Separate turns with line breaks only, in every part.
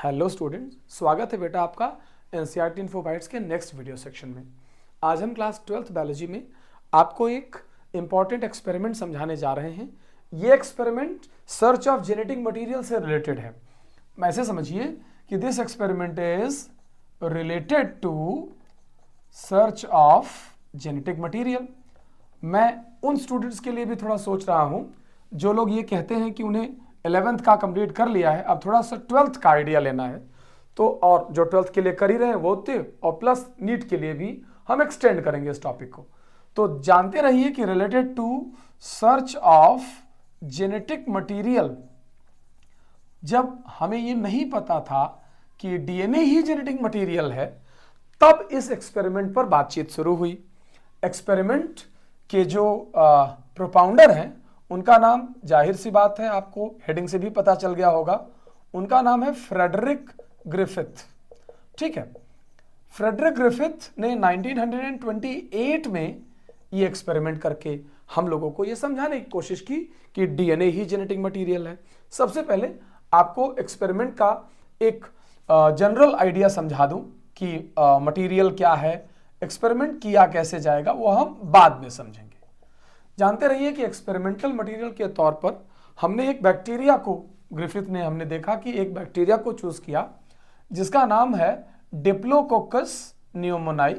Hello students, स्वागत है बेटा आपका एनसीईआरटी इन्फो बाइट्स के नेक्स्ट वीडियो सेक्शन में। आज हम क्लास 12th बायोलॉजी में आपको एक इम्पॉर्टेंट एक्सपेरिमेंट समझाने जा रहे हैं। ये experiment search of genetic material से रिलेटेड है। ऐसे समझिए कि this experiment is related to search of genetic material. मैं उन स्टूडेंट्स के लिए भी थोड़ा सोच रहा हूं जो लोग ये कहते हैं कि उन्हें 11th का कंप्लीट कर लिया है, अब थोड़ा सा 12th का आइडिया लेना है। तो और जो 12th के लिए कर ही रहे हैं वो थे, और प्लस नीट के लिए भी हम एक्सटेंड करेंगे इस टॉपिक को। तो जानते रहिए कि related to search of genetic material, जब हमें ये नहीं पता था कि डीएनए ही जेनेटिक मटेरियल है, तब इस एक्सपेरिमेंट पर बातचीत शुरू हुई। एक्सपेरिमेंट के जो प्रोपाउंडर हैं उनका नाम जाहिर सी बात है, आपको हेडिंग से भी पता चल गया होगा, उनका नाम है फ्रेडरिक ग्रिफिथ। ठीक है, फ्रेडरिक ग्रिफिथ ने 1928 में ये एक्सपेरिमेंट करके हम लोगों को ये समझाने की कोशिश की कि डीएनए ही जेनेटिक मटेरियल है। सबसे पहले आपको एक्सपेरिमेंट का एक जनरल आइडिया समझा दूं कि मटेरियल क्या है, एक्सपेरिमेंट किया कैसे जाएगा, वो हम बाद में समझेंगे। जानते रहिए कि एक्सपेरिमेंटल मटेरियल के तौर पर हमने एक बैक्टीरिया को, ग्रिफिथ ने हमने देखा कि एक बैक्टीरिया को चूज किया जिसका नाम है डिप्लोकोकस न्यूमोनाई।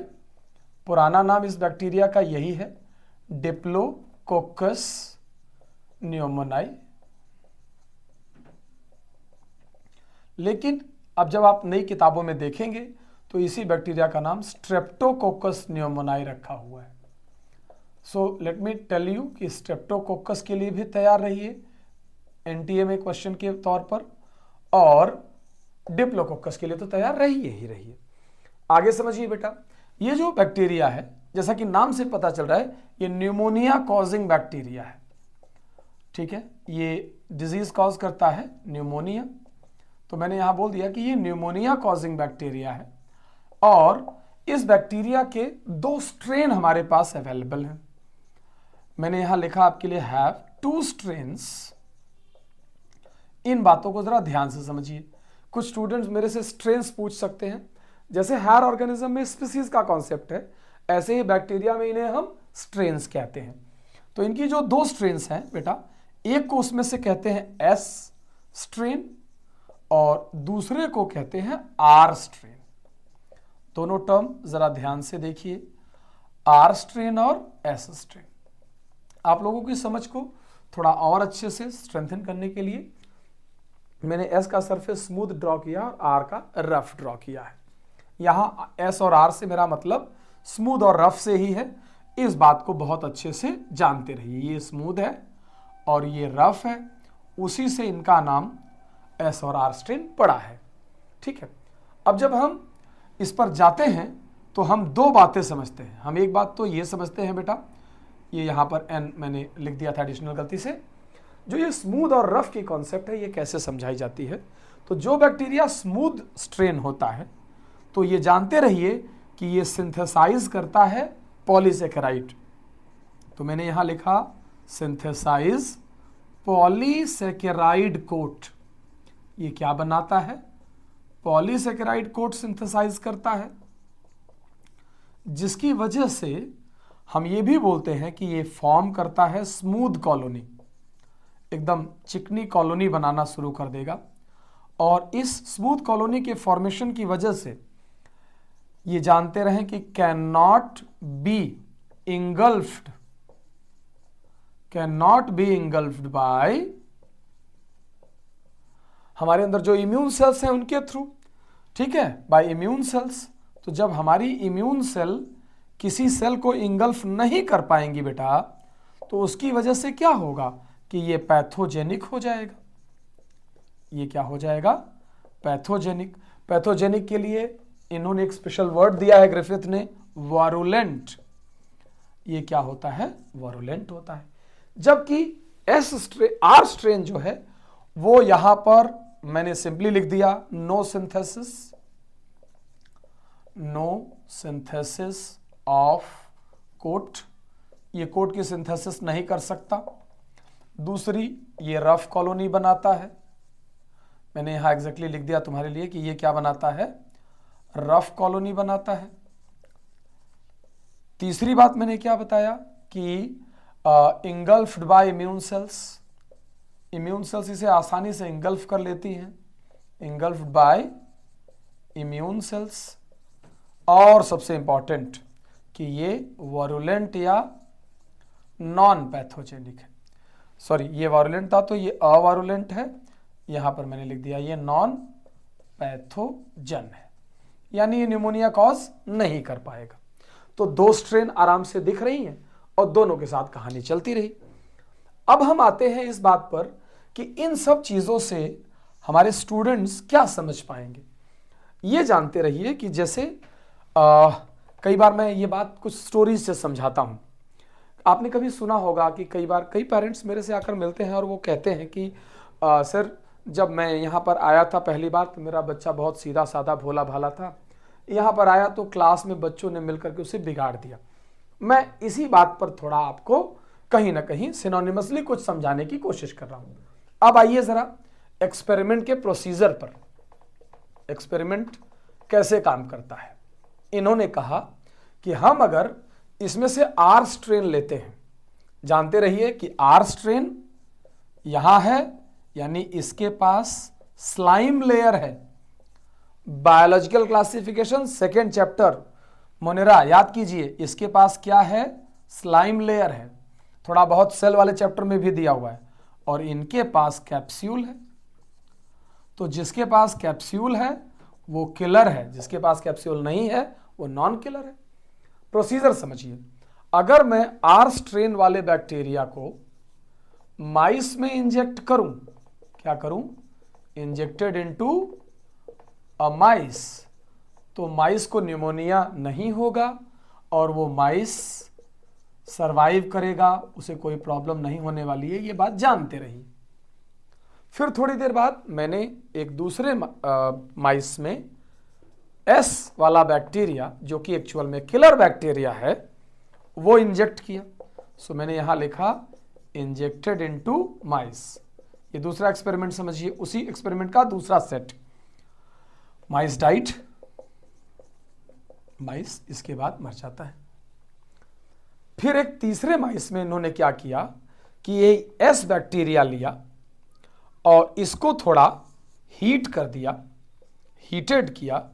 पुराना नाम इस बैक्टीरिया का यही है, डिप्लोकोकस न्यूमोनाई। लेकिन अब जब आप नई किताबों में देखेंगे तो इसी बैक्टीरिया का नाम स्ट्रेप्टोकोकस न्यूमोनाई रखा हुआ है। So let me tell you कि स्ट्रेप्टोकोकस के लिए भी तैयार रहिए एनटीए में क्वेश्चन के तौर पर, और डिप्लोकोकस के लिए तो तैयार रहिए ही रहिए। आगे समझिए बेटा, ये जो बैक्टीरिया है, जैसा कि नाम से पता चल रहा है, ये न्यूमोनिया कॉजिंग बैक्टीरिया है। ठीक है, ये डिजीज कॉज करता है न्यूमोनिया, तो मैंने यहां बोल दिया कि ये न्यूमोनिया कॉजिंग बैक्टीरिया है। और इस बैक्टीरिया के दो स्ट्रेन हमारे पास अवेलेबल हैं। मैंने यहां लिखा आपके लिए हैव 2 स्ट्रेन्स। इन बातों को जरा ध्यान से समझिए। कुछ स्टूडेंट्स मेरे से स्ट्रेन्स पूछ सकते हैं, जैसे हायर ऑर्गेनिज्म में स्पीसीज का कॉन्सेप्ट है, ऐसे ही बैक्टीरिया में इन्हें हम स्ट्रेन्स कहते हैं। तो इनकी जो 2 स्ट्रेन्स हैं बेटा, एक को उसमें से कहते हैं एस स्ट्रेन और दूसरे को कहते हैं आर स्ट्रेन। दोनों टर्म जरा ध्यान से देखिए, आर स्ट्रेन और एस स्ट्रेन। आप लोगों की समझ को थोड़ा और अच्छे से स्ट्रेंथन करने के लिए मैंने एस का सरफेस स्मूथ ड्रॉ किया और आर का रफ ड्रॉ किया है। यहां एस और आर से मेरा मतलब स्मूथ और रफ से ही है, इस बात को बहुत अच्छे से जानते रहिए। ये स्मूथ है और ये रफ है, उसी से इनका नाम एस और आर स्ट्रेन पड़ा है। ठीक है, अब जब हम इस पर जाते हैं तो हम 2 बातें समझते हैं। हम एक बात तो ये समझते हैं बेटा, ये यहाँ पर एन मैंने लिख दिया था एडिशनल गलती से, जो ये स्मूथ और रफ की कॉन्सेप्ट है, ये कैसे समझाई जाती है। तो जो बैक्टीरिया स्मूथ स्ट्रेन होता है, तो ये जानते रहिए कि ये सिंथेसाइज करता है पॉलीसेकेराइड। तो मैंने यहाँ लिखा सिंथेसाइज पॉलीसेकेराइड कोट। ये क्या बनाता है? पॉलीसेकेराइड कोट सिंथेसाइज करता है, जिसकी वजह से हम ये भी बोलते हैं कि ये फॉर्म करता है स्मूथ कॉलोनी, एकदम चिकनी कॉलोनी बनाना शुरू कर देगा। और इस स्मूथ कॉलोनी के फॉर्मेशन की वजह से ये जानते रहें कि कैन नॉट बी इंगल्फ्ड बाय हमारे अंदर जो इम्यून सेल्स हैं उनके थ्रू। ठीक है, बाय इम्यून सेल्स। तो जब हमारी इम्यून सेल किसी सेल को इंगल्फ नहीं कर पाएंगी बेटा, तो उसकी वजह से क्या होगा कि ये पैथोजेनिक हो जाएगा। ये क्या हो जाएगा? पैथोजेनिक। पैथोजेनिक के लिए इन्होंने एक स्पेशल वर्ड दिया है ग्रिफिथ ने, वारुलेंट। ये क्या होता है? वारुलेंट होता है। जबकि आर स्ट्रेन जो है वो यहां पर मैंने सिंपली लिख दिया नो सिंथेसिस ऑफ कोट। ये कोट की सिंथेसिस नहीं कर सकता। दूसरी, ये रफ कॉलोनी बनाता है। मैंने यहाँ एग्जैक्टली लिख दिया तुम्हारे लिए कि ये क्या बनाता है, रफ कॉलोनी बनाता है। तीसरी बात मैंने क्या बताया कि engulfed by immune cells, immune cells इसे आसानी से इंगल्फ कर लेती हैं, इंगल्फ्ड बाय इम्यून सेल्स। और सबसे इंपॉर्टेंट कि ये वारुलेंट या नॉन पैथोजेनिक है। सॉरी, ये वारुलेंट था तो ये अवारुलेंट है, यहां पर मैंने लिख दिया ये नॉन पैथोजन है, यानी ये निमोनिया कॉज नहीं कर पाएगा। तो दो स्ट्रेन आराम से दिख रही हैं और दोनों के साथ कहानी चलती रही। अब हम आते हैं इस बात पर कि इन सब चीजों से हमारे स्टूडेंट्स क्या समझ पाएंगे। ये जानते रहिए कि जैसे कई बार मैं ये बात कुछ स्टोरीज से समझाता हूं। आपने कभी सुना होगा कि कई बार कई पेरेंट्स मेरे से आकर मिलते हैं और वो कहते हैं कि सर, जब मैं यहाँ पर आया था पहली बार तो मेरा बच्चा बहुत सीधा साधा भोला भाला था, यहाँ पर आया तो क्लास में बच्चों ने मिलकर के उसे बिगाड़ दिया। मैं इसी बात पर थोड़ा आपको कहीं ना कहीं सिनोनिमसली कुछ समझाने की कोशिश कर रहा हूँ। अब आइए ज़रा एक्सपेरिमेंट के प्रोसीजर पर, एक्सपेरिमेंट कैसे काम करता है। इन्होंने कहा कि हम अगर इसमें से आर स्ट्रेन लेते हैं, जानते रहिए कि आर स्ट्रेन यहां है, यानी इसके पास स्लाइम लेयर है। Biological classification second chapter Monera याद कीजिए, इसके पास क्या है, स्लाइम लेयर है। थोड़ा बहुत सेल वाले चैप्टर में भी दिया हुआ है। और इनके पास कैप्सूल है। तो जिसके पास कैप्सूल है वो किलर है, जिसके पास कैप्सूल नहीं है वो नॉन किलर है। प्रोसीजर समझिए, अगर मैं आर स्ट्रेन वाले बैक्टीरिया को माइस में इंजेक्ट करूं, क्या करूं, इंजेक्टेड इनटू अ माइस, तो माइस को निमोनिया नहीं होगा और वो माइस सरवाइव करेगा, उसे कोई प्रॉब्लम नहीं होने वाली है। ये बात जानते रहिए। फिर थोड़ी देर बाद मैंने एक दूसरे माइस में एस वाला बैक्टीरिया, जो कि एक्चुअल में किलर बैक्टीरिया है, वो इंजेक्ट किया। सो मैंने यहां लिखा इंजेक्टेड इनटू माइस। ये दूसरा एक्सपेरिमेंट समझिए, उसी एक्सपेरिमेंट का दूसरा सेट। माइस डाइट, माइस इसके बाद मर जाता है। फिर एक तीसरे माइस में इन्होंने क्या किया कि ये एस बैक्टीरिया लिया और इसको थोड़ा हीट कर दिया, हीटेड किया,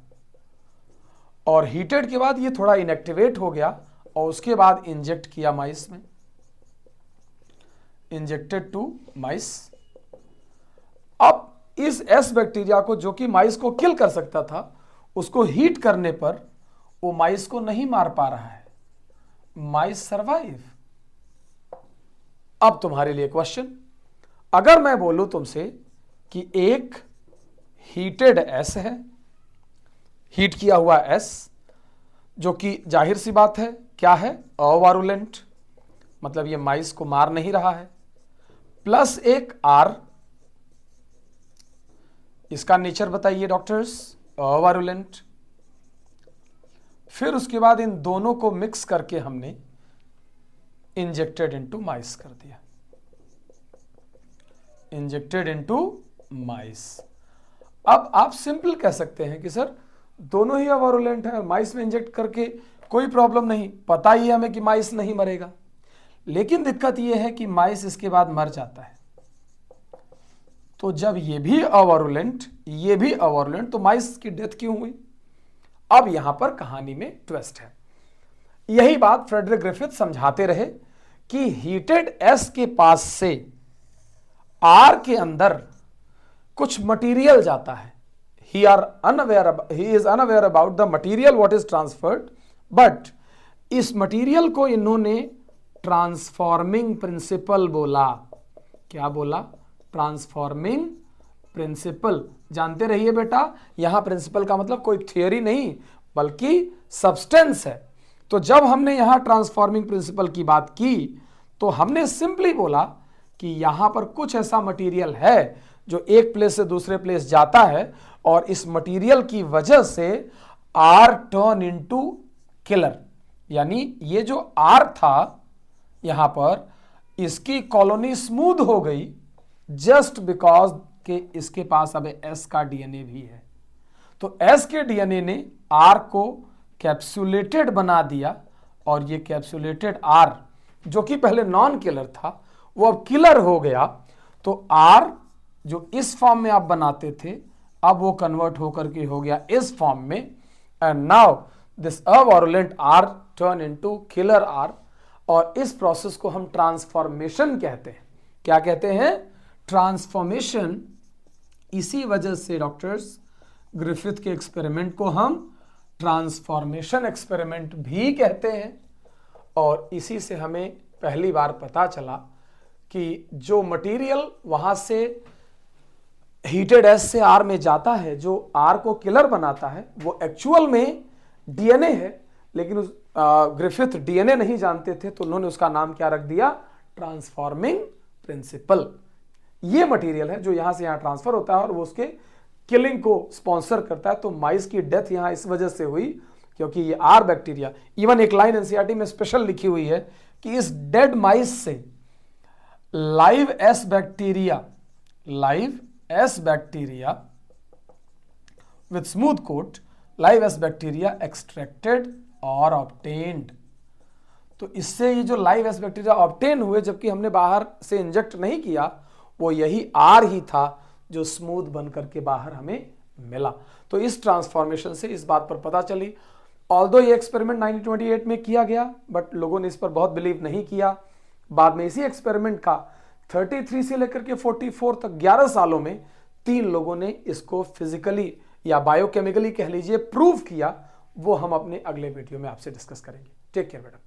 और हीटेड के बाद ये थोड़ा इनएक्टिवेट हो गया और उसके बाद इंजेक्ट किया माइस में, इंजेक्टेड टू माइस। अब इस एस बैक्टीरिया को, जो कि माइस को किल कर सकता था, उसको हीट करने पर वो माइस को नहीं मार पा रहा है, माइस सरवाइव। अब तुम्हारे लिए क्वेश्चन, अगर मैं बोलूं तुमसे कि एक हीटेड एस है, हीट किया हुआ एस, जो कि जाहिर सी बात है क्या है, अवारुलेंट, मतलब ये माइस को मार नहीं रहा है, प्लस एक आर, इसका नेचर बताइए डॉक्टर्स, अवारुलेंट। फिर उसके बाद इन दोनों को मिक्स करके हमने इंजेक्टेड इनटू माइस कर दिया, इंजेक्टेड इनटू माइस। अब आप सिंपल कह सकते हैं कि सर दोनों ही अवारुलेंट है, माइस में इंजेक्ट करके कोई प्रॉब्लम नहीं, पता ही हमें कि माइस नहीं मरेगा। लेकिन दिक्कत यह है कि माइस इसके बाद मर जाता है। तो जब ये भी अवारुलेंट, ये भी अवारुलेंट, तो माइस की डेथ क्यों हुई? अब यहां पर कहानी में ट्विस्ट है। यही बात फ्रेडरिक ग्रिफिथ समझाते रहे कि हीटेड एस के पास से आर के अंदर कुछ मटेरियल जाता है। he is unaware about the material what is transferred, but इस मटेरियल को इन्होंने ट्रांसफॉर्मिंग प्रिंसिपल बोला। क्या बोला? Transforming principle. जानते रहिए बेटा, यहां प्रिंसिपल का मतलब कोई थियोरी नहीं बल्कि सब्सटेंस है। तो जब हमने यहां ट्रांसफॉर्मिंग प्रिंसिपल की बात की तो हमने सिंपली बोला कि यहां पर कुछ ऐसा मटेरियल है जो एक प्लेस से दूसरे प्लेस जाता है और इस मटेरियल की वजह से आर टर्न इनटू किलर, यानी ये जो आर था यहां पर, इसकी कॉलोनी स्मूथ हो गई जस्ट बिकॉज कि इसके पास अब S का डीएनए भी है। तो S के डीएनए ने R को कैप्सुलेटेड बना दिया और ये कैप्सुलेटेड R जो कि पहले नॉन किलर था वो अब किलर हो गया। तो R जो इस फॉर्म में आप बनाते थे अब वो कन्वर्ट होकर के हो गया इस फॉर्म में, and now this avirulent R turn into killer R, और इस प्रोसेस को हम ट्रांसफॉर्मेशन कहते हैं। क्या कहते हैं? ट्रांसफॉर्मेशन। इसी वजह से डॉक्टर्स ग्रिफिथ के एक्सपेरिमेंट को हम ट्रांसफॉर्मेशन एक्सपेरिमेंट भी कहते हैं। और इसी से हमें पहली बार पता चला कि जो मटेरियल वहां से हीटेड एस से आर में जाता है, जो आर को किलर बनाता है, वो एक्चुअल में डीएनए है, लेकिन उस ग्रिफिथ डीएनए नहीं जानते थे तो उन्होंने उसका नाम क्या रख दिया? Transforming principle. ये मटेरियल है जो यहां से यहां ट्रांसफर होता है और वो उसके किलिंग को स्पॉन्सर करता है। तो माइस की डेथ यहां इस वजह से हुई क्योंकि ये आर बैक्टीरिया, इवन एक लाइन एनसीईआरटी में स्पेशल लिखी हुई है कि इस डेड माइस से live S bacteria with smooth coat, live S bacteria extracted और ऑब्टेन्ड। तो इससे ये जो लाइव एस बैक्टीरिया ऑब्टेन हुए जबकि हमने बाहर से इंजेक्ट नहीं किया, वो यही आर ही था जो स्मूथ बन करके बाहर हमें मिला। तो इस ट्रांसफॉर्मेशन से इस बात पर पता चली। ऑल्दो ये एक्सपेरिमेंट 1928 में किया गया बट लोगों ने इस पर बहुत बिलीव नहीं किया। बाद में इसी एक्सपेरिमेंट का 33 से लेकर के 44 तक 11 सालों में 3 लोगों ने इसको फिजिकली या बायोकेमिकली कह लीजिए प्रूव किया। वो हम अपने अगले वीडियो में आपसे डिस्कस करेंगे। टेक केयर बेटा।